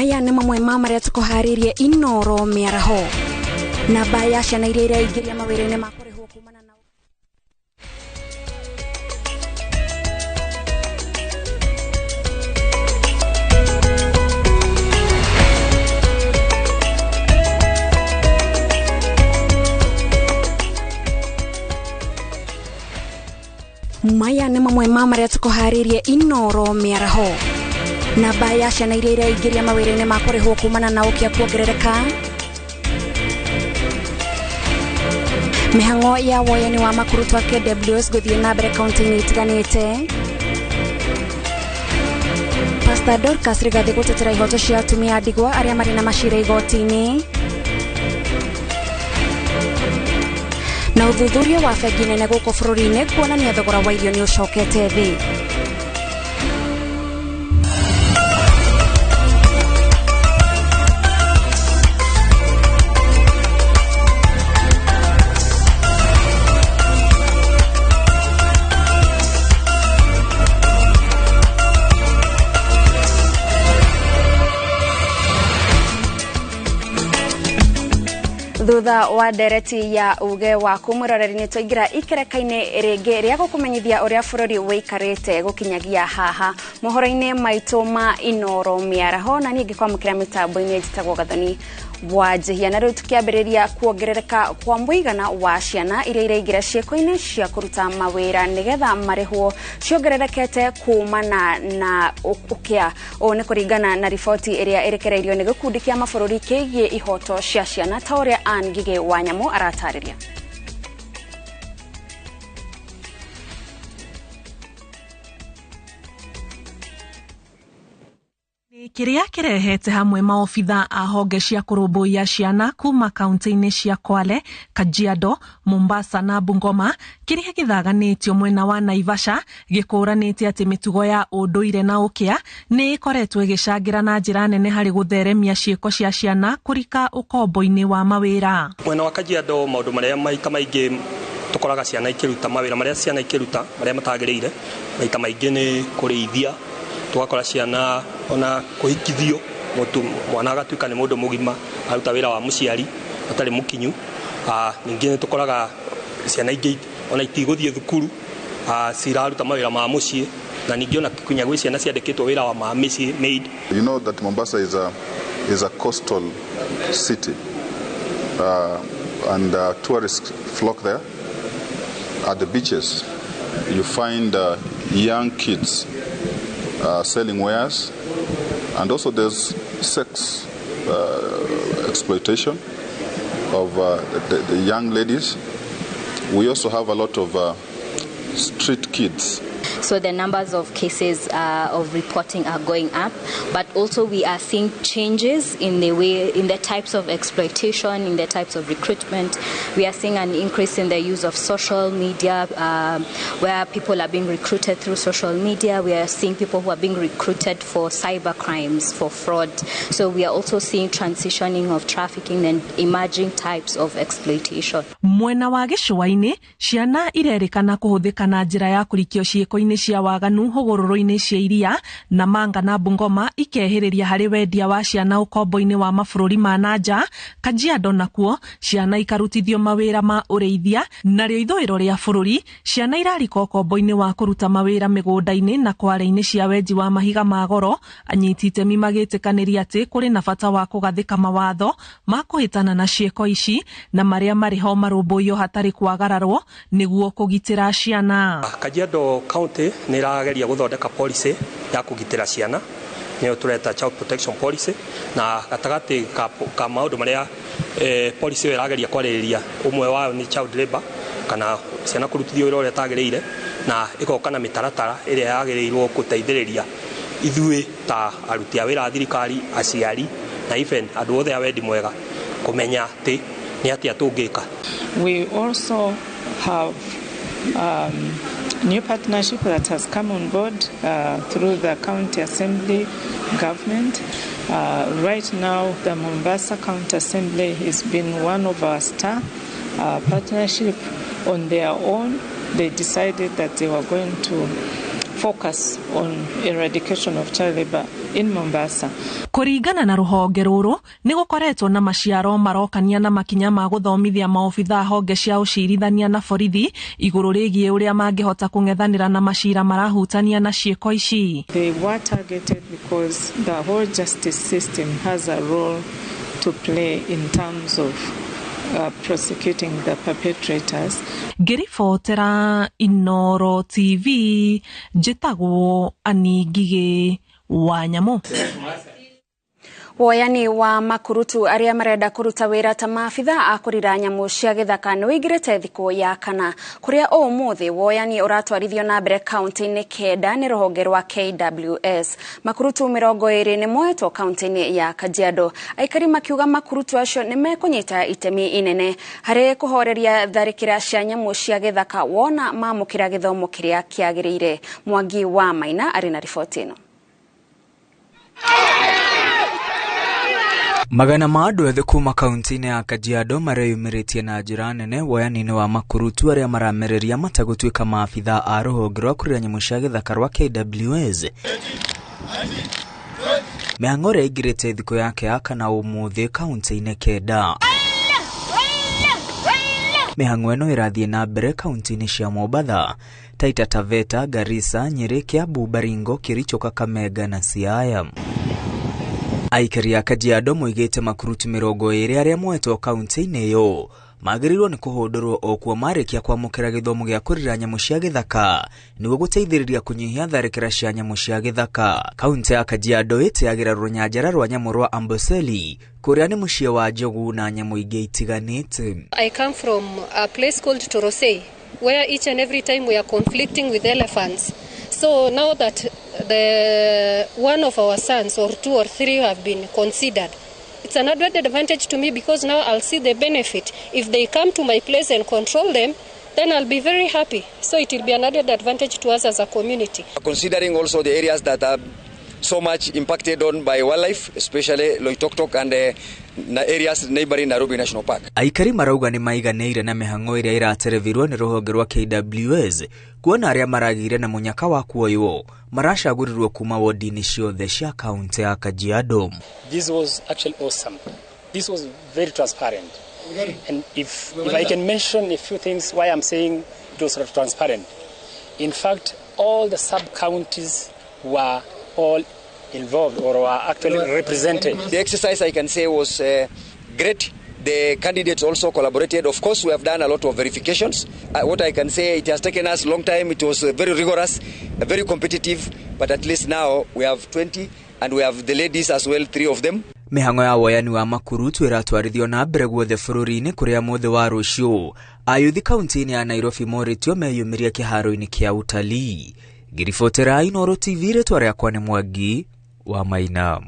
Maya nĩ mamwe ma marĩa tũkũharĩrie Inoro mĩaraho na baya ciana iria iraingĩria mawĩra-inĩ ma kũrĩhwo kumana na Maya nĩ mamwe ma marĩa tũkũharĩrie Inoro mĩaraho na baya ciana iria iraingĩria mawĩra-inĩ ma kũrĩhwo kumana na ũkĩa kuongerereka. Mĩhang'o ya woyani wa makuru twa KWS gũthiĩ na mbere kaunti-inĩ itiganĩte. Pastor Dorcas Rigathi gũtetera ihoto cia atumia a ndigwa arĩa marĩ na macira igoti-inĩ. Na ũthuthuria wa bengi nene gũkũ bũrũri-inĩ kuonania thogora wa irio nĩ ũcokete thĩ. Thutha wa ndereti ya uge wa kumuroreri-inĩ twaingĩra ikereka-inĩ rĩngĩ rĩa gũkũmenyithia ũrĩa bũrũri wĩikarĩte gũkinyagia haha mohoro-inĩ maitũ ma Inoro mĩaraho, na niĩ ngĩkwamũkĩra mĩtambo-inĩ njĩtagwo Gathoni wa Njihia. Na rĩu tũkĩambĩrĩria kuongerereka kwa mũigana wa ciana iria iraingĩra ciĩko-inĩ cia kũruta mawĩra nĩgetha marĩhwo ciongererekete kumana na ũkĩa. Ũũ nĩ kũringana na riboti ĩrĩa ĩrekereirio nĩ gĩkundi kĩa mabũrũri kĩgiĩ ihoto cia ciana, ta ũrĩa Anne Ngigĩ wa Nyamũ aratarĩria. Kĩrĩa kĩrehete hamwe maobitha a honge cia kũrũmbũiya ciana kuma kaunti-inĩ cia Kwale, Kajiado, Mombasa na Bungoma, kĩrĩa gĩthaganĩtio mwena wa Naivasha gĩkũranĩtie atĩ mĩtugo ya ũndũire na ũkĩa nĩ ĩkoretwo ĩgĩcangĩra na njĩra nene harĩ gũtheremia ciĩko cia ciana kũrika ũkombo-inĩ wa mawĩra. Mwena wa Kajiado, maũndũ marĩa maita maingĩ tũkoraga ciana ikĩruta mawĩra marĩa ciana ikĩruta marĩa matagĩrĩire maita maingĩ nĩ kũrĩithia. Tugakora ciana ona kuhikithio mwana agatuĩka nĩ mũndũ mũgima aruta wĩra wa mũciari atarĩ mũkinyu. Ningĩ nĩ tũkoraga ciana ingĩ ona itigũthiĩ thukuru ciraruta mawĩra ma mũciĩ, na ningĩ ona kinya gwĩ ciana ciandĩkĩtwo wĩra wa ma mĩciĩ maid. You know that Mombasa is a coastal city and tourists flock there. At the beaches you find young kids selling wares, and also there's sex exploitation of the young ladies. We also have a lot of street kids. So the numbers of cases of reporting are going up, but also we are seeing changes in the types of exploitation, in the types of recruitment. We are seeing an increase in the use of social media, where people are being recruited through social media. We are seeing people who are being recruited for cyber crimes, for fraud. So we are also seeing transitioning of trafficking and emerging types of exploitation. Mwena wa gĩcũa-inĩ, ciana irerĩkana kũhũthĩka na njĩra ya kũrikio ciĩko-inĩ cia waganu hũgũrũrũ-inĩ cia iria na Manga na Bungoma ikehĩrĩria harĩ wendia wa ciana ũkombo-inĩ wa mabũrũri ma nanja. Kajiado nakuo ciana ikarutithio mawĩra ma ũrĩithia, narĩo ithũĩro rĩa bũrũri ciana irarika ũkombo-inĩ wa kũruta mawĩra mĩgũnda-inĩ na kware-inĩ cia wenji wa mahiga ma goro. Anyiti itemi magĩtĩkanĩria atĩ kũrĩ na bata wa kũgathĩka mawatho ma kũhĩtana na ciĩko ici na marĩa marĩ ho marũmbũiyo hatarĩ kwagararwo nĩguo kũgitĩra ciana. Kajiado County nĩ ĩrageria gũthondeka policy ya kũgitĩra ciana, nĩyo tũreta child protection policy, na gatagatĩ ka maũndũ marĩa policy ĩyo ĩrageria kwarĩrĩria, ũmwe wao nĩ child labor, kana ciana kũrutithio wĩra ũrĩa ũtagĩrĩire, na ĩgoka na mĩtaratara ĩrĩa yagĩrĩirwo gũteithĩrĩria ithuĩ ta aruti a wĩra a thirikari, aciari na even andũ othe a wendi mwega kũmenya atĩ nĩ atĩa tũngĩka. We also have new partnership that has come on board through the County Assembly government. Right now, the Mombasa County Assembly has been one of our star partnership. On their own, they decided that they were going to focus on eradication of child labor in Mombasa. Kuringana na ruhonge ruru ni gukoretwo na maciaro marokania na makinya ma guthomithia maobitha honge cia ucirithania na borithi iguru rigie uria mangihota kungethanira na macira marahutania na cieko ici. They were targeted because the whole justice system has a role to play in terms of prosecuting the perpetrators. Ngiribotera Inoro TV, njitagwo Aningige Wanyamo. Woyani wa makurutu aria marenda kuruta wira ta maabitha a kurira nyamu cia githaka ni wigirite thiko ya kana kuria umuthi woyani uratwarithio na mbere county-ini kenda ni ruhonge rwa KWS. Makurutu 20 ni moetwo county-ini ya Kajiado. Aikari makiuga makurutu acio ni mekunyita itemi inene hari kuhoreria tharikira cia nyamu cia githaka wona mamukira githomo kiria kiagirire. Mwangi wa Maina ari na ripoti ino. Magana ma andu ethĩ kuma kaunti-inĩ ya Kajiado mareyumĩrĩtie na njĩra nene woyani-inĩ wa makurutu arĩa maramereria matagũtuĩka maabitha a rũhonge rwa kũrĩa nyamũ cia gĩthaka rwa KWS. Mĩhang'o ĩrĩa ĩingĩrĩte thikũ yake ya kana ũmũthĩ kaunti-inĩ kenda. Mĩhang'o ĩno ĩrathiĩ na mbere kaunti-inĩ cia Mombasa, Taita Taveta, Garissa, Nyeri, Kiambu, Baringo, Kericho, Kakamega na Siaya. Aikari a Kajiado moigĩte makurutu 20 arĩa moetwo kaunti-inĩ ĩyo magĩrĩirwo nĩ kũhũndũrwo o kuo marĩkia kwamũkĩra gĩthomo gĩa kũrira nyamũ cia gĩthaka nĩguo gũteithĩrĩria kũnyihia tharĩkĩra cia nyamũ cia gĩthaka. Kaunti ya Kajiado ĩtĩagĩra rũnyanjara rwa nyamũ rwa Amboseli kũrĩa nĩ mũciĩ wa njogu na nyamũ ingĩ itiganĩte. I come from a place called Torosei where each and every time we are conflicting with elephants. So now that one of our sons or 2 or 3 have been considered, it's an added advantage to me because now I'll see the benefit. If they come to my place and control them, then I'll be very happy. So it will be an added advantage to us as a community. Considering also the areas that are so much impacted on by wildlife, especially Loitoktok and areas neighboring Nairobi National Park. Aikari marauga nĩ maiganĩire na mĩhang'o ĩrĩa ĩraterevirwo nĩ rũhonge rwa KWS kuona arĩa maragĩire na mũnyaka wa kuoywo maracagũrirwo kuma wodi-inĩ ciothe cia kaunti ya Kajiado. This was actually awesome. This was very transparent. And if I can mention a few things why I'm saying it was transparent. In fact, all the sub-counties were all involved or were actually represented. The exercise, I can say, was great. The candidates also collaborated. Of course, we have done a lot of verifications. What I can say, it has taken us a long time. It was very rigorous, very competitive, but at least now we have 20 and we have the ladies as well, 3 of them. Mĩhang'o ya woyani wa makurutu ĩratwarithio na mbere guothe bũrũri-inĩ kũrĩa mũthĩ wa rũciũ ayuthi kaunti-inĩ ya Nairobi moritio meyumĩria kĩharo-inĩ kĩa utalii. Ngiribotera Inoro TV rĩtwa rĩakwa nĩ Mwangi wa Maina.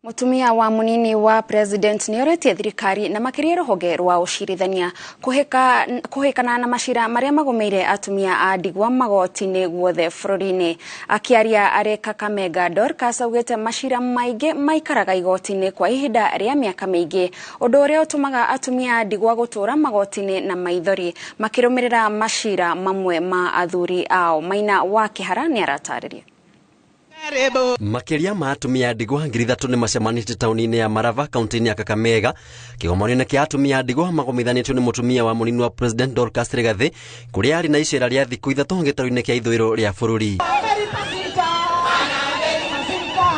Mutumia wa munini wa president ni oretie thirikari na makĩria rũhonge rwa ũcirithania kũhĩkana na macira marĩa magomeire atumia a ndigwa magoti-inĩ guothe bũrũri-inĩ. Akĩaria arĩ Kakamega, Dorcas augĩte macira maingĩ maikaraga igoti-inĩ kwa ihinda rĩa mĩaka mĩingĩ, ũndũ ũrĩa ũtũmaga atumia a ndigwa gũtũra magoti-inĩ na maithori makĩrũmĩrĩra macira mamwe ma athuri ao. Maina wa Kĩhara nĩ aratarĩria. Makiria ma atumia ndigwa 3,000 ni macemanĩte taũni-inĩ ya Marava kaunti-inĩ ya Kakamega kĩgomano-inĩ kĩa atumia ndigwa magomithanĩtio nĩ mũtumia wa mũnini wa president Dorcas Rigathi kũrĩa arĩ na icera rĩa thikũ 3 gĩtarũ-inĩ kĩa ithũĩro rĩa bũrũri.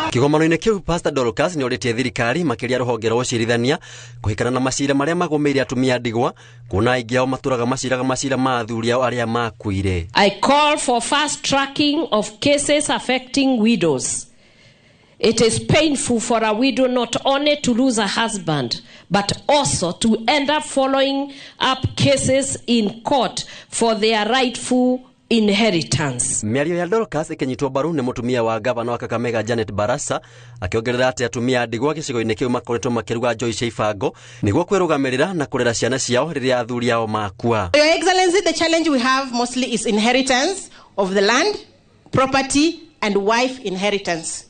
Kĩgomano-inĩ kĩu Pastor Dorcas nĩ orĩtie thirikari makĩria rũhonge rwa ũcirithania kũhĩkana na macira marĩa magomeire atumia ndigwa kuona aingĩ ao matũraga macira ma athuri ao arĩa makuire. I call for fast tracking of cases affecting widows. It is painful for a widow not only to lose a husband but also to end up following up cases in court for their rightful inheritance. Mĩario ya Dorcas ĩkĩnyitwo mbaru nĩ mũtumia wa gavana wa Kakamega Janet Barasa akĩongerera atĩ atumia ndigwa gĩcigo-inĩ kĩu makoretwo makĩruga njoi cia ibango nĩguo kwĩrũgamĩrĩra na kũrera ciana ciao rĩrĩa athuri ao makua. Your Excellency, the challenge we have mostly is inheritance of the land, property and wife inheritance.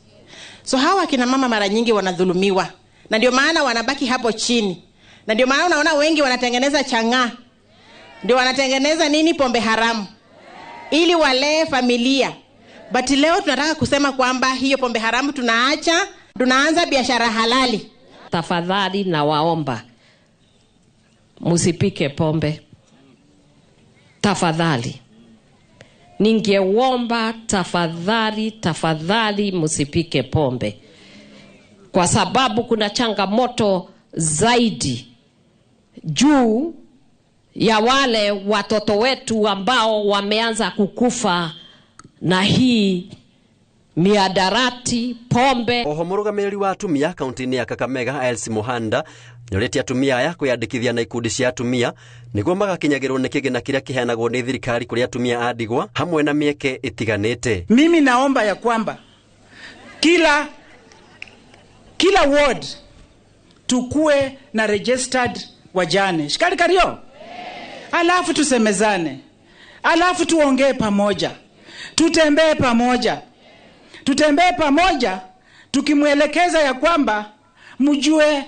So hawa kina mama mara nyingi wanadhulumiwa na ndio maana wanabaki hapo chini, na ndio maana unaona wengi wanatengeneza chang'aa, ndio wanatengeneza nini, pombe haramu, ili walee familia. But leo tunataka kusema kwamba hiyo pombe haramu tunaacha, tunaanza biashara halali. Tafadhali na waomba musipike pombe. Tafadhali. Ningeomba tafadhali musipike pombe. Kwa sababu kuna changamoto zaidi juu ya wale watoto wetu ambao wameanza kukufa na hii miadarati pombe. Oho murugamiri wa atumia kaunti-ini ya Kakamega Elsie Muhanda nyoreti atumia aya kwiyandikithia na ikundi cia atumia niguo magakinyagirwo ni kigina kiria kiheanagwo ni thirikari kuri atumia a ndigwa hamwe na mieke itiganite. Mimi naomba ya kwamba kila ward tukue na registered wajane. Shikari kario. Alafu tusemezane. Alafu tuongee pamoja. Tutembee pamoja. Tukimwelekeza ya kwamba mjue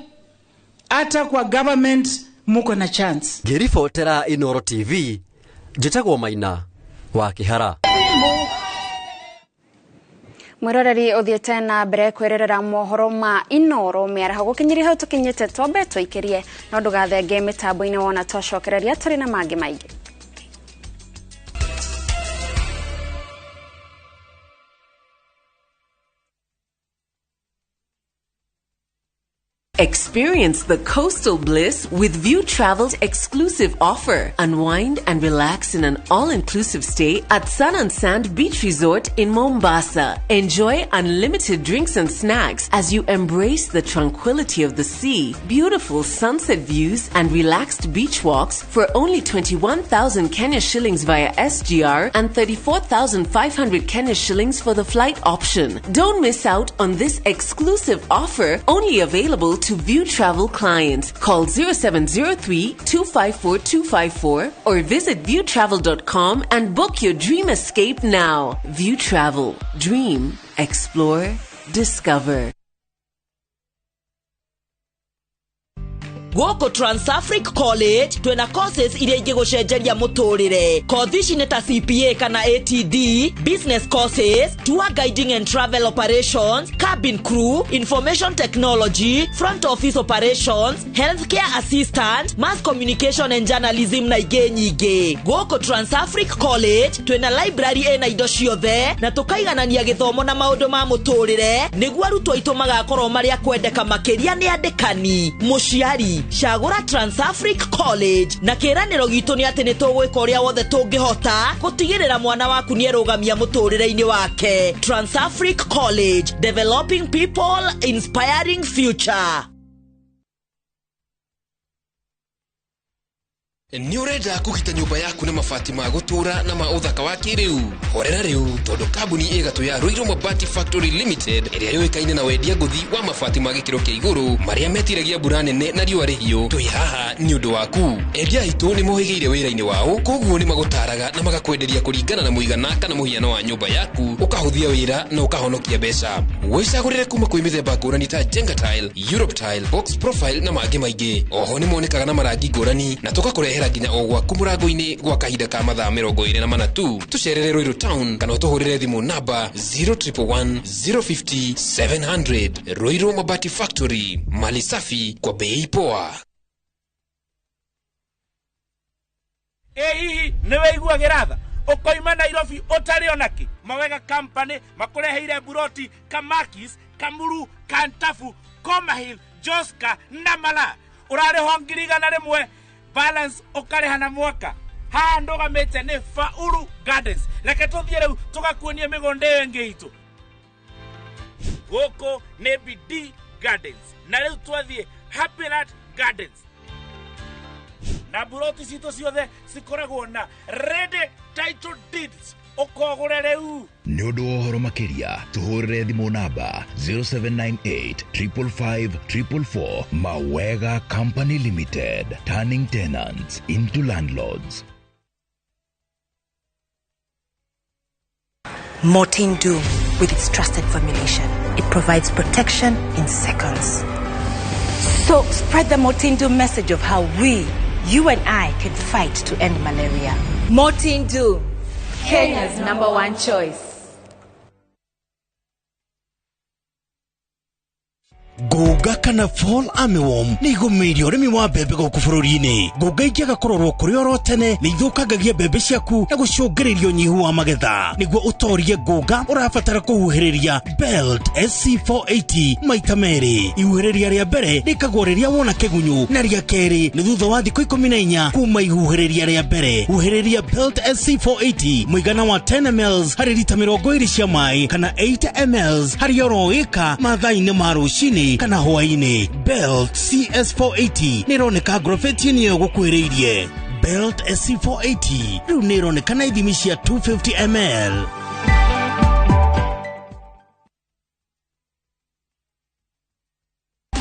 hata kwa government muko na chance. Ngiribotera Inoro TV, njitagwo Maina wa Kihara. Mwiroreri uthiete na mbere kwirerera mohoro ma Inoro miaraho gukinyiri hau tukinyite twambe twikirie no ndugathenge mitambo-ini wona twacokereria turi na mangi maingi. Experience the coastal bliss with View Travel's exclusive offer. Unwind and relax in an all-inclusive stay at Sun and Sand Beach Resort in Mombasa. Enjoy unlimited drinks and snacks as you embrace the tranquility of the sea, beautiful sunset views and relaxed beach walks for only 21,000 Kenya shillings via SGR and 34,500 Kenya shillings for the flight option. Don't miss out on this exclusive offer, only available to View Travel clients. Call 0703-254-254 or visit viewtravel.com and book your dream escape now. View Travel. Dream. Explore. Discover. Goko Transafric College twena courses iria ingigucenjeria muturire. Courses ni ta CPA kana ATD, business courses, tour guiding and travel operations, cabin crew, information technology, front office operations, healthcare assistant, mass communication and journalism na ingĩ nyingĩ. Goko Transafric College twena library ena indo ciothe na tukaiganania githomo na maundu ma muturire niguo arutwo aitũ magakorwo maria kwendeka makiria ni andikani. Muciari Shagura Transafric College na kiraniro gitu ni ati nitugwika uria wothe tungihota gutigirira mwana waku ni erugamia muturire-ini wake. Transafric College, developing people, inspiring future. Ni urenda kugita nyumba yaku na mabati ma gutura na ma uthaka wa kiriu. Horera riu tondu kambuni igatu ya Ruiru Mabati Factory Limited iria yoikaine na wendia nguthi wa mabati ma gikiro kia iguru maria metiragia mbura nene na riua rihiu. Twi haha ni undu waku. Endia itu ni mohigeire wira-ini wao, koguo ni magutaraga na magakwenderia kuringana na muigana kana muhiano wa nyumba yaku, ukahuthia wira na ukahonokia mbeca. Wicagurire kuma kwi mithemba ngurani ta Jenga Tile, Europe Tile, Box Profile na mangi maingi. Oho ni monekaga na marangi ngurani na tugakurehera nginya o gwaku murango-ini gwa kahinda ka mathaa 24 tu. Tucerere Ruiru Town kana utuhurire thimu namba 0111 050 700. Ruiru Mabati Factory, mali safi kwa bei poa. Hihi niwe igua giratha ukoima Nairobi utari onaki mawega company makureheire buroti Kamakis, Kamuru, Kantafu, Komahil, Joska na Mala urare hongiriga na rimwe balance ukareha na mwaka ha ndogamete ni Faulu Gardens. Reke tuthie riu tugakuonie migonde yengi itu goko ni BD Gardens na riu twathie Happy Land Gardens na buroti cito ciothe cikoragwo na ready title deeds ukogure riu. Ni undu wa uhoro makiria tuhurire thimu namba 0798 555 444. Mawega Company Limited, turning tenants into landlords. Mortein Doom, with its trusted formulation, it provides protection in seconds. So spread the Mortein Doom message of how we, you and I, can fight to end malaria. Mortein Doom, Kenya's #1 choice. Ngũnga kana fall armyworm nĩ igũmĩire ũrĩmi wa mbembe gũkũ bũrũri-inĩ. Ngũnga ingĩaga kũrorwo kũrĩ oro tene nĩ ithũkangagia mbembe ciaku na gũcũngĩrĩria ũnyihu wa magetha. Nĩguo ũtorie ngũnga ũrabatara kũhuhĩrĩria Belt SC480 maita merĩ. Ihuhĩrĩria rĩa mbere rĩkagwo rĩrĩa wona kĩgunyũ na rĩa kerĩ nĩ thutha wa thikũ 14 kuma ihuhĩrĩria rĩa mbere. Huhĩrĩria Belt SC480 mũigana wa 10 ml harĩ lita 20 cia maĩ kana 8 ml harĩ oro ĩka mathaa-inĩ ma rũcinĩ kana hwaĩ-inĩ. Belt CS480 nĩ ĩroneka agrovet-inĩ ĩyo gũkuhĩrĩirie. Belt SC480 rĩu nĩ ĩroneka na ithimi cia 250 ml.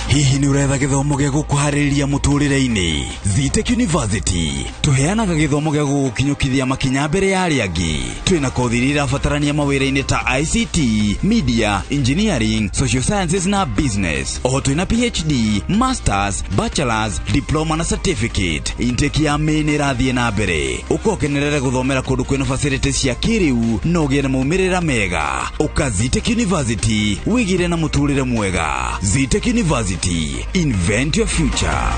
Hihi nĩ ũretha gĩthomo gĩa gũkũharĩrĩria mũtũrĩre-inĩ? Zitech University tũheanaga gĩthomo gĩa gũgũkinyũkithia makinya mbere ya arĩa angĩ. Twĩna kothi iria irabatarania mawĩra-inĩ ta ICT, Media, Engineering, Social Sciences na Business. Oho twĩna PhD, Masters, Bachelors, Diploma na Certificate. Intake ya May nĩ ĩrathiĩ na mbere. Ũkokenerere gũthomera kũndũ kwĩna facilities cia kĩrĩu na ũgĩe na maumĩrĩra mega. Ũka Zitech University wĩgĩre na mũtũrĩre mwega. Zitech University, invent your future.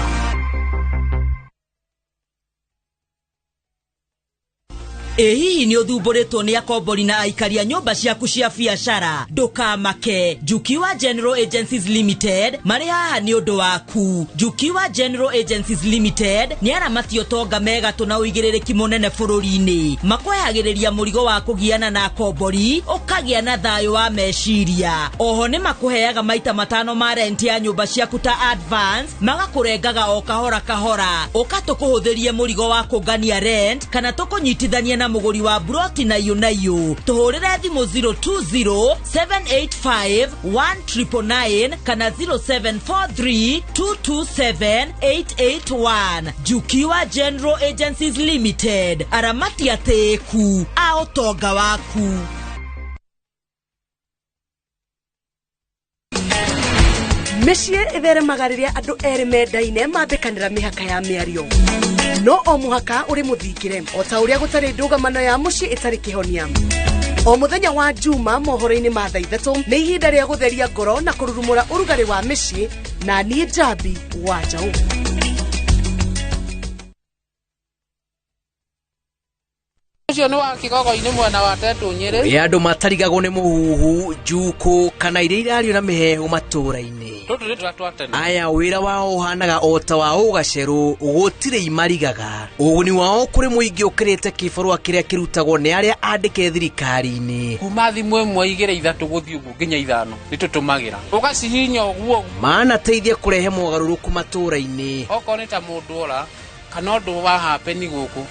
Hihi nĩ ũthumbũrĩtwo nĩ akombori na aikaria nyũmba ciaku cia biacara? Ndũkamake. Jukiwa General Agencies Limited marĩ haha nĩ ũndũ waku. Jukiwa General Agencies Limited nĩ aramati ũtonga mega tũna ũigĩrĩrĩki mũnene bũrũri-inĩ. Makwehagĩrĩria mũrigo wa kũgiana na akombori, ũkagĩa na thayũ wa meciria. Oho nĩ makũheaga maita 5 ma rent ya nyũmba ciaku ta advance, magakũrengaga o kahora kahora. Ũkatũkũhũthĩrie mũrigo wa kũngania rent kana tũkũnyitithania na mũgũri wa broti na iyo. Tũhũrĩre thimũ 020 785 1999 kana 0743 227 881. Jukiwa General Agencies Limited, aramati atĩku a ũtonga waku. Mĩciĩ ĩtheremaga rĩrĩa andũ erĩ mendaine mambĩkanĩra mĩhaka ya mĩario. No o mũhaka ũrĩ mũthingĩre, o ta ũrĩa gũtarĩ ndũgamano ya mũciĩ ĩtarĩ kĩhonia. O mũthenya wa Juma mohoro-inĩ ma thaa 3 nĩ ihinda rĩa gũtheria ngoro na kũrurumũra ũrugarĩ wa mĩciĩ na niĩ Njambi wa Njaũ. Ũcio nĩ wa Kigogo-inĩ mwena wa Tetu Nyĩrĩ. Rĩa andũ matarigagwo nĩ mũhuhu, njuku kana iria irario na mĩhehu matũra-inĩ. Aya wĩra wao ũhanaga o ta wa ũgacerũ, gũtirĩ imarigaga. Ũguni wao kũrĩ mũingĩ ũkĩrĩte kĩbarũa kĩrĩa kĩrutagwo nĩ arĩa andĩke thirikari-inĩ. Kuma thimũ ĩmwe 2 3 gũthiĩ ũguo nginya 5 nĩ tũtũmagĩra. Ũgacihinya ũguo. Manateithia kũrehe mogarũrũku matũra-inĩ. Okorwo nĩ ta mũndũ ora kana ũndũ wa hapeni gũkũ,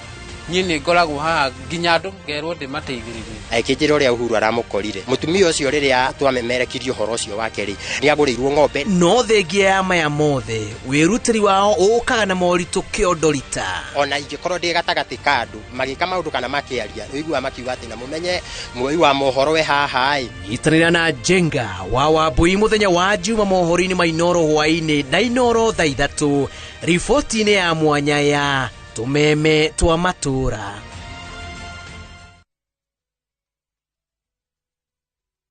niĩ nĩ ngoragwo haha nginya andũ ngerwo ndĩmateithĩrĩrie. Ekĩnjĩra ũrĩa Uhuru aramũkorire. Mũtumia ũcio rĩrĩa twamemerekirie ũhoro ũcio wake rĩ, nĩ agũrĩirwo ng'ombe. No thengia ya maya mothe, wĩrutĩri wao ũkaga na moritũ kĩondorita. Ona ingĩkorwo ndĩ gatagatĩ ka andũ magĩka maũndũ kana makĩaria, ũigua makiuga atĩ na mũmenye muoyi wa mohoro we haha ĩ. Nyitanĩra na Jenga wa Wambui mũthenya wa Juma mohoro-inĩ ma Inoro hwaĩ-inĩ na Inoro thaa 3, riboti-inĩ ya mwanya ya tũmeme twa matũra.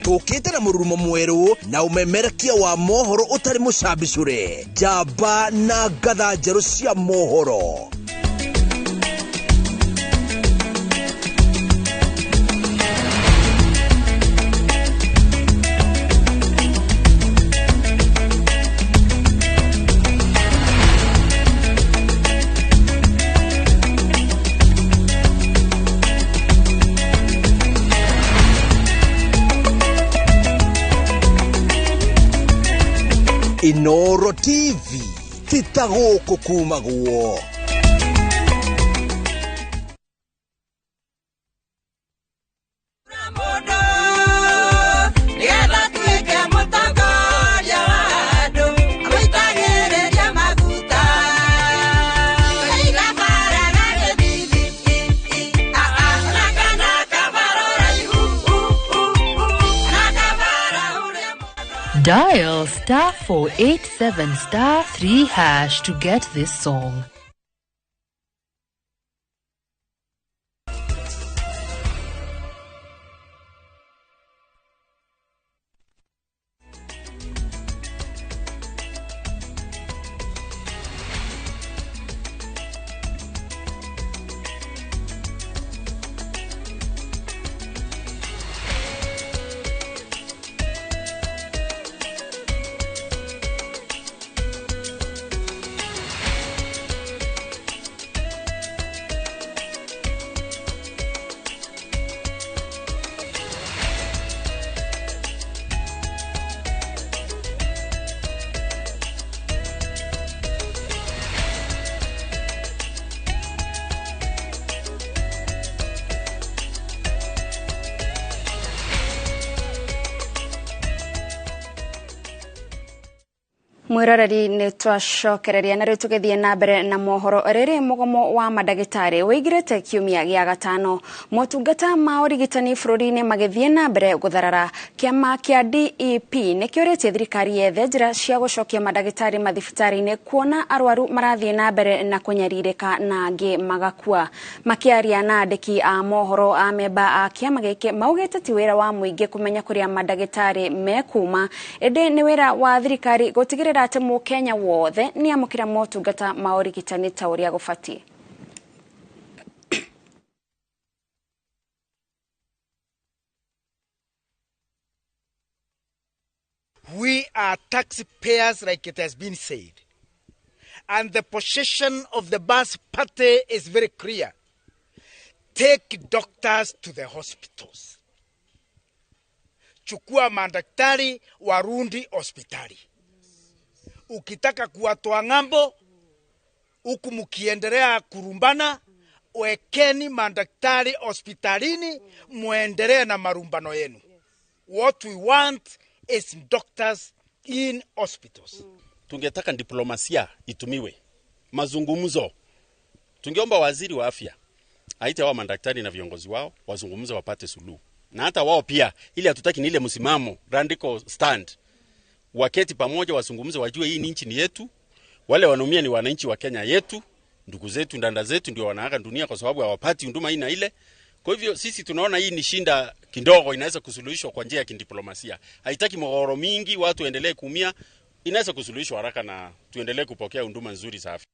Tũkĩte na mũrurumo mwerũ na umemerekia wa mohoro ũtarĩ mũcambicũre. Njamba na ngatha njerũ cia mohoro. Inoro TV titagũkũ kuma guo. Dial *487*3# to get this song. Mwiroreri ni twacokereria na ritugithie na mbere na mohoro riri mugomo wa madagitari wigirite kiumia gia gatano motungata ma urigitani bururi-ini magithie na mbere gutharara kiama kia DEP nikiuritie thirikari yethe njira cia gucokia madagitari mathibitari-ini kuona arwaru marathie na mbere na kunyaririka na angi magakua. Makiaria na andiki a mohoro a memba a kiama giki maugite ti wira wa muingi kumenya kuria madagitari mekuma indi ni wira wa thirikari gutigirira ati Mukenya wothe ni amukira motungata ma urigitani ta uria gufati. We are taxpayers, like it has been said. And the position of the Bas party is very clear. Take doctors to the hospitals. Chukua madaktari warundi hospitali. Ukitaka kuwatoa ng'ambo, huku mkiendelea kurumbana, wekeni madaktari hospitalini, muendelee na marumbano yenu. What we want is doctors in hospitals. Tungetaka diplomasia itumiwe. Mazungumzo. Tungeomba waziri wa afya aite wao madaktari na viongozi wao wazungumze wapate suluhu. Na hata wao pia ili hatutaki ni ile msimamo radical stand. Waketi pamoja wazungumze wajue hii nchi ni yetu. Wale wanaumia ni wananchi wa Kenya yetu, ndugu zetu, ndanda zetu ndio wanaaga dunia kwa sababu hawapati huduma hii na ile. Kwa hivyo sisi tunaona hii ni shinda kidogo inaweza kusuluhishwa kwa njia ya kidiplomasia. Haitaki mgogoro mingi, watu endelee kuumia, inaweza kusuluhishwa haraka na tuendelee kupokea huduma nzuri za afya.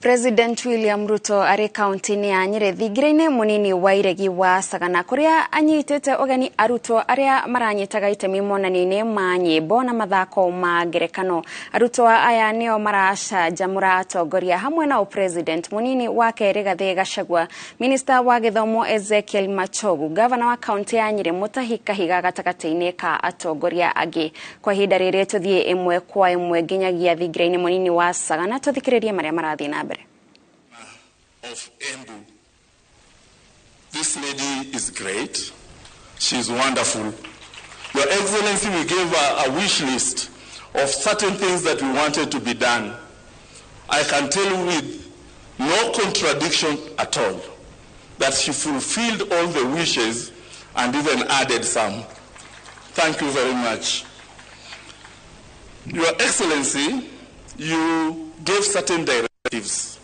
President William Ruto ari kaunti-ini ya Nyeri thigiraine munini wa iregi wa Sagana kuria anyitete ogani arutwo aria maranyitaga itemi monani-ini ma nyimbo na mathako ma ngerekano. Arutwo aya nio maracanjamũra atongoria hamwe na president munini wa Kerĩ Gathĩ Gachagua, minister wa gĩthomo Ezekiel Machogu, governor wa kaunti ya Nyeri Mutahi Kahiga gatagati-ini ka atongoria angi. Kwa ihinda rĩrĩ tuthie imwe kwa imwe nginyagia thigiraine munini wa Sagana tuthikiririe maria marathie na mbere. Of Embu. This lady is great. She's wonderful. Your Excellency, we gave her a wish list of certain things that we wanted to be done. I can tell you with no contradiction at all that she fulfilled all the wishes and even added some. Thank you very much. Your Excellency, you gave certain directives.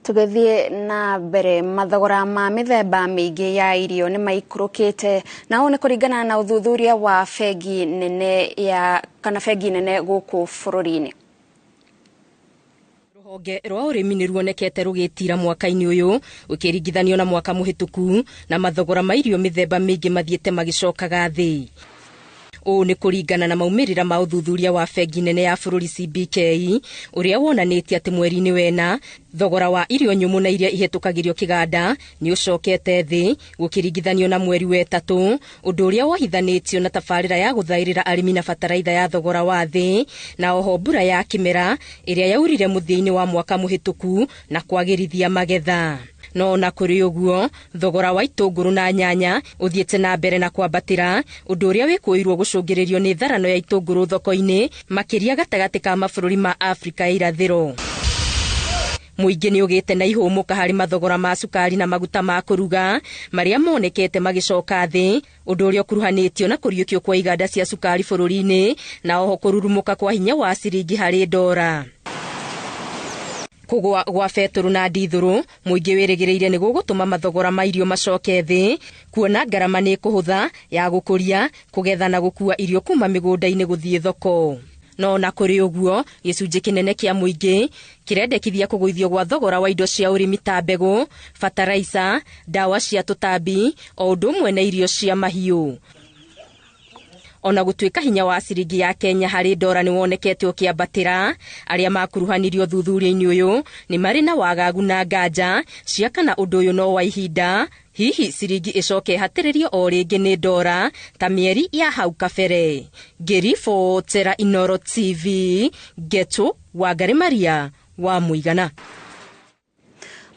Tugethie na mbere mathogora ma mithemba mingi ya irio ni maikurukite na one kuringana na uthuthuria wa bengi nene guku bururi-ini. Ruhonge rwa urimi ni ruonekete rugitira mwaka-ini uyu ukiringithanio na mwaka muhituku na mathogora ma irio mithemba mingi mathiete magicokaga thi. O ni kuringana na maumirira ma uthuthuria wa bengi nene ya bururi CBK uria wonanitie ati mweri-ini wena thogora wa irio nyumu na iria ihetukagirio kiganda ni ucokete thi gukiringithanio na mweri wetatu, undu uria wohithanitio na tabarira ya guthairira arimi na bataraitha ya thogora wa thi na oho mbura ya kimera iria yaurire muthia-ini wa mwaka muhituku na kwagirithia magetha. No na kuri uguo thogora wa itunguru na nyanya uthiete na mbere na kwambatira, undu uria wikuirwo gucungiririo ni tharano ya itunguru thoko-ini makiria gatagati ka mabũrũri ma Afrika irathiro. Muingi ni ugite na ihumuka hari mathogora ma sukari na maguta ma kuruga maria monekete magicoka thi, undu uria kuruhanitio na kuriukio kwa iganda cia sukari bũrũri-ini na oho kururumuka kwa hinya wa ciringi hari dora. Kugwa gwa beturu na ndithuru muingi wirigireire ni gugutuma mathogora ma irio macoke thi, kuona ngarama ni kuhutha ya gukuria kugetha na gukua irio kuma migunda-ini guthie thoko. No na kuri uguo gicunji kinene kia muingi kirendekithia kuguithio gwa thogora wa indo cia urimi ta mbegu, fertilizer, dawa cia tutambi o undu umwe na irio cia mahiu. Ona gutuika hinya wa ciringi ya Kenya hari dora ni wonekete ukiambatira, aria makuruhanirio thuthuria-ini uyu ni mari na wagagu na nganja cia kana undu uyu no wa ihinda, hihi ciringi icoke hatiririo o ringi ni dora ta mieri ya hau kabere. Ngiribotera Inoro TV, Getu Wangari Maria wa Muigana.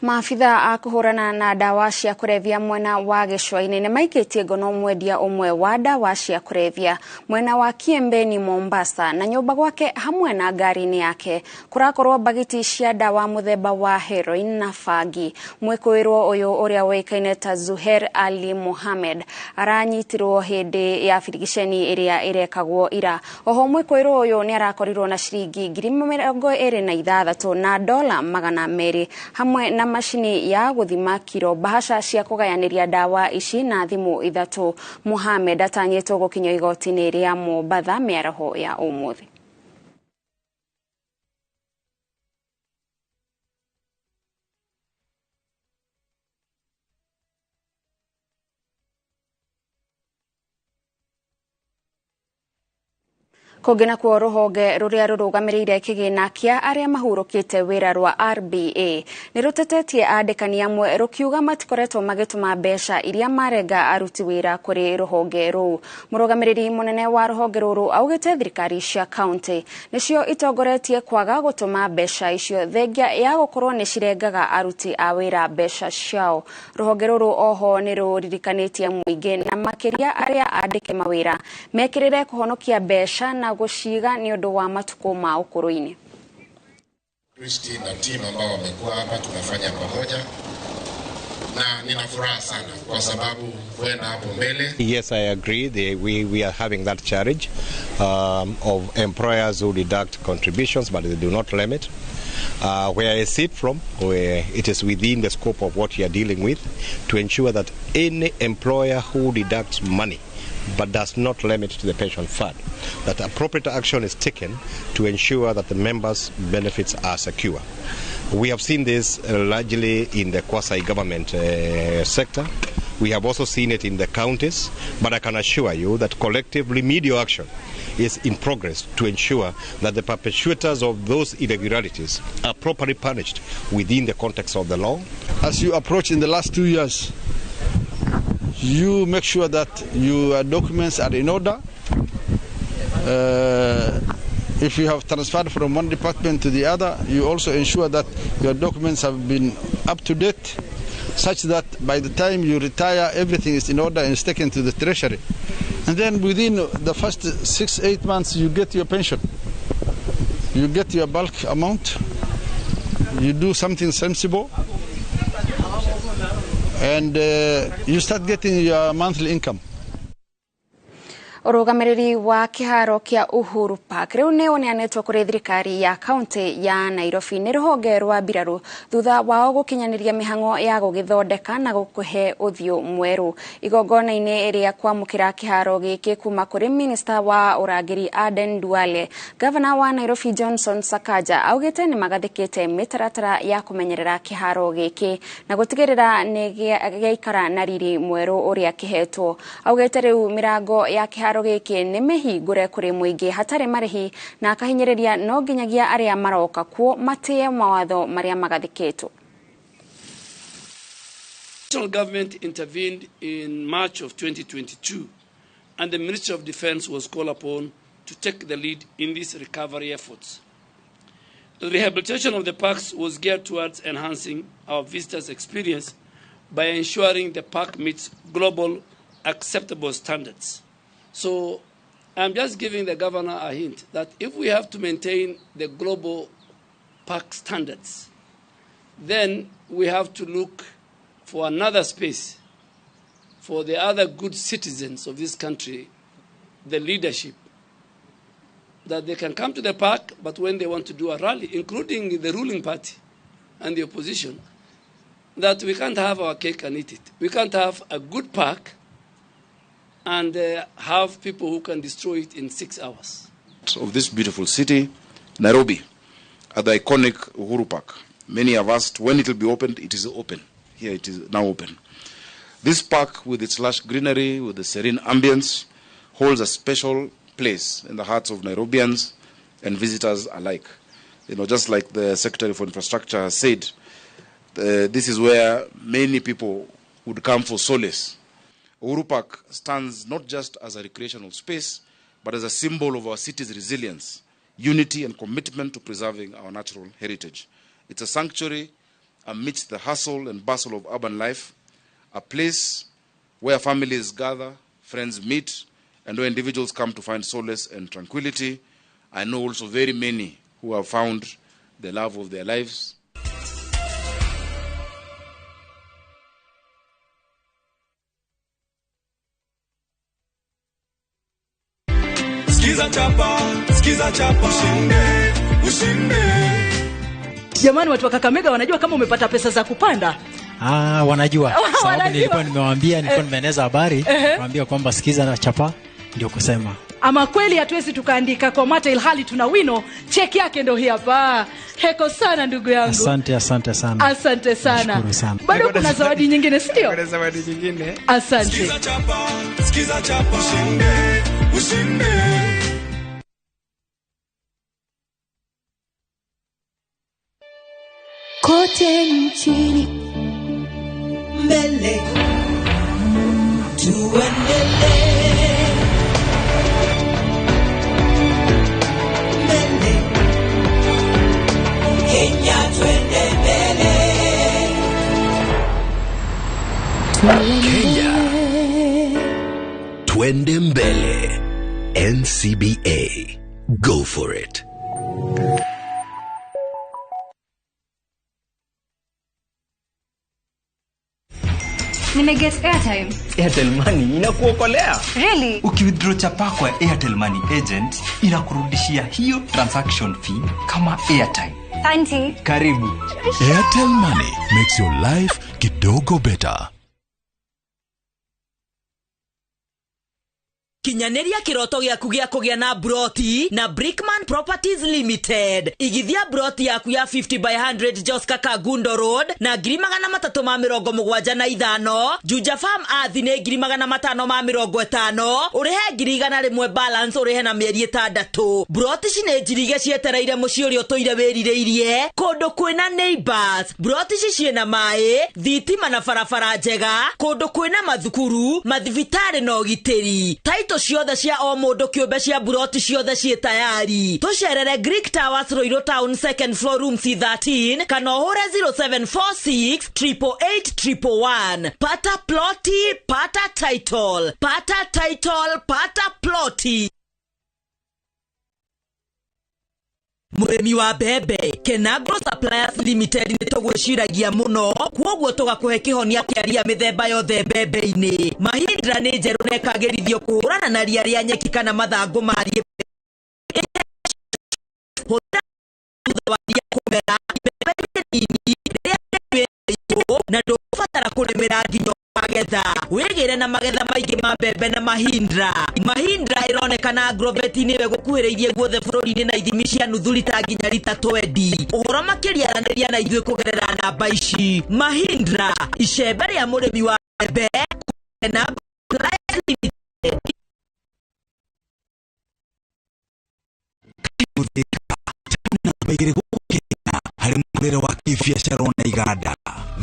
Maafitha a kuhurana na dawa cia kurevya mwena wa Gicũa-inĩ nĩ maikĩtie ngono mwendia ũmwe wa dawa cia kurevya mwena wa Kiembeni Mombasa na nyũmba gwake hamwe na ngari-inĩ yake kurakorwo bagiti cia dawa muthemba wa heroin na fangi. Mwĩkũĩrwo ũyũ ũrĩa woĩkaine ta Zuher Ali Mohammed aranyitirwo hĩndĩ ya birigiceni ĩrĩa ĩrekagwo ira. Oho mwĩkũĩrwo ũyũ nĩ arakorirwo na ciringi 26,000 na dola 200 hamwe na mashini ya guthima kiro, bahasha cia kugayanĩria dawa ici na thimu 3. Mohammed atanyĩtwo gũkinyio igoti-inĩ rĩa Mombatha mĩaraho ya ũmũthĩ. Kũngĩna kwa rũhonge rũrĩa rũrũgamĩrĩire kĩgĩna kĩa arĩa mahurũkĩte wĩra rwa RBA nĩ rũtetetie andĩkani amwe rũkiuga matikoretwo magĩtũma mbeca iria marenga aruti wĩra kũrĩ rũhonge rũu. Mũrũgamĩrĩri mũnene wa rũhonge rũrũ augĩte thirikari cia kaunti nĩcio itongoretie kwaga gũtũma mbeca icio thengia ya gũkorwo nĩ cirengaga aruti a wĩra mbeca ciao. Rũhonge rũrũ oho nĩ rũririkanĩtie mũingĩ na makĩria arĩa andĩke mawĩra mekĩrĩre kũhonokia mbeca na gũciga nĩ ũndũ wa matukũ ma ũkũrũ-inĩ. Kristi na timu ambao wamekuwa hapa tunafanya pamoja na nina furaha sana kwa sababu kwenda hapo mbele. Yes, I agree. We are having that charge of employers who deduct contributions but they do not limit. Where I sit from, where it is within the scope of what you are dealing with to ensure that any employer who deducts money but does not limit to the pension fund, that appropriate action is taken to ensure that the members' benefits are secure. We have seen this largely in the quasi-government sector. We have also seen it in the counties, but I can assure you that collective remedial action is in progress to ensure that the perpetrators of those irregularities are properly punished within the context of the law. As you approach in the last 2 years, you make sure that your documents are in order. If you have transferred from one department to the other, you also ensure that your documents have been up to date, such that by the time you retire, everything is in order and is taken to the treasury. And then within the first 6-8 months, you get your pension. You get your bulk amount. You do something sensible. And you start getting your monthly income. Ũrũgamĩrĩri wa kĩharo kĩa Uhuru Park rĩu nĩ ũneanĩtwo kũrĩ thirikari ya kaunti ya Nairobi nĩ rũhonge rwa mbirarũ thutha wao gũkinyanĩria mĩhang'o ya gũgĩthondeka na gũkũhe ũthiũ mwerũ. Igongona-inĩ rĩa kwamũkĩra kĩharo gĩkĩ kuma kũrĩ minista wa ũrangĩri Aden Duale, gavana wa Nairobi Johnson Sakaja augĩte nĩ magathĩkĩte mĩtaratara ya kũmenyerera kĩharo gĩkĩ na gũtigĩrĩra nĩ gĩaikara na riri mwerũ ũrĩa kĩhetwo. Augĩte rĩu mĩrango ya kĩharo gĩkĩ nĩ mĩhingũre kũrĩ mũingĩ hatarĩ marĩhi na akahinyĩrĩria no nginyagia arĩa maroka kuo matĩe mawatho marĩa magathĩkĩtwo. The national government intervened in March of 2022 and the Ministry of Defense was called upon to take the lead in these recovery efforts. The rehabilitation of the parks was geared towards enhancing our visitors' experience by ensuring the park meets global acceptable standards. So I'm just giving the governor a hint that if we have to maintain the global park standards, then we have to look for another space for the other good citizens of this country, the leadership, that they can come to the park, but when they want to do a rally, including the ruling party and the opposition, that we can't have our cake and eat it. We can't have a good park and have people who can destroy it in 6 hours. Of this beautiful city, Nairobi, at the iconic Uhuru Park. Many have asked when it will be opened. It is open. Here it is now open. This park, with its lush greenery, with the serene ambience, holds a special place in the hearts of Nairobians and visitors alike. You know, just like the Secretary for Infrastructure has said, this is where many people would come for solace. Uhuru Park stands not just as a recreational space, but as a symbol of our city's resilience, unity, and commitment to preserving our natural heritage. It's a sanctuary amidst the hustle and bustle of urban life, a place where families gather, friends meet, and where individuals come to find solace and tranquility. I know also very many who have found the love of their lives. Skiza chapa, ushinde. Jamani, watu wa Kakamega wanajua kama umepata pesa za kupanda? Wanajua. Sababu nilikuwa nimewaambia, nimeeneza habari, waambia kwamba skiza chapa ndio kusema. Ama kweli hatuwezi tukaandika kwa mata ilhali tuna wino, cheki yake ndio hii hapa. Heko sana ndugu yangu. Asante sana. Asante sana. Nashukuru sana. Bado kuna zawadi nyingine, sio? Kuna zawadi nyingine. Asante. Skiza chapa, ushinde. Kote nchini mbele tuendelee, mbele Kenya twende mbele, Kenya twende mbele. NCBA, go for it. Nimeget airtime. Airtel Money inakuokolea. Really? Ukiwithdraw chapa kwa Airtel Money agent, inakurudishia hiyo transaction fee kama airtime. Auntie. Karibu. Airtel Money makes your life kidogo better. Kinyaneria kiroto gyaku gya kugya na broti na Brickman Properties Limited. Igithia broti yaku ya 50 by 100 Joska Kagundo Road na 375 Juja Farm athine 550 urehe 100 balance urehe na mieri 6. Broti cine njirige cietereire muci uri utoire wirireirie kondo kwina neighbors. Broti cicie mai thitima na farafara njega kondo kwina mathukuru mathivitari no giteri. Taito ciothe cia o mundu kiumbe cia buroti ciothe cie tayari. Tucerere Greek Towers Roiro Town 2nd floor room C13 kana hore 0746 888 Pata ploti, pata title. Pata title, pata ploti. Muremi wa bebe Kenagro Suppliers Limited nitogwiciragia muno kwoguo tugakuhe kihonia kiaria mithemba yothe bebe-ini. Mahindra ni njeru nekagirithio kuhurana na ria ria nyeki kana mathangu marie kumera na ndubatara kuremera nginyo magetha. Wigire na magetha maingi ma mbembe na Mahindra. Mahindra ironekana Agrovet niwe gukuhiriirie guothe bururi-ini na ithimi cia nuthu lita nginya lita 20. Uhoro makiria araniria na ithuĩ kugerera namba ici. Mahindra icembe ria murimi wa mbembe na hari murere wa kibiashara na iganda.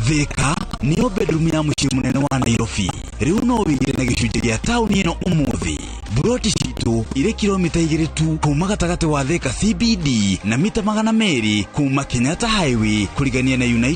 Thika niyo bedroom ya muciĩ munene wa Nairobi. Riu no wigire na gicunjĩ gĩa tauni ĩno umuthi. Buroti citu ire kilomita 2 tu kuma gatagati wa Thika CBD na mita 200 kuma Kenyatta Highway kurigania na United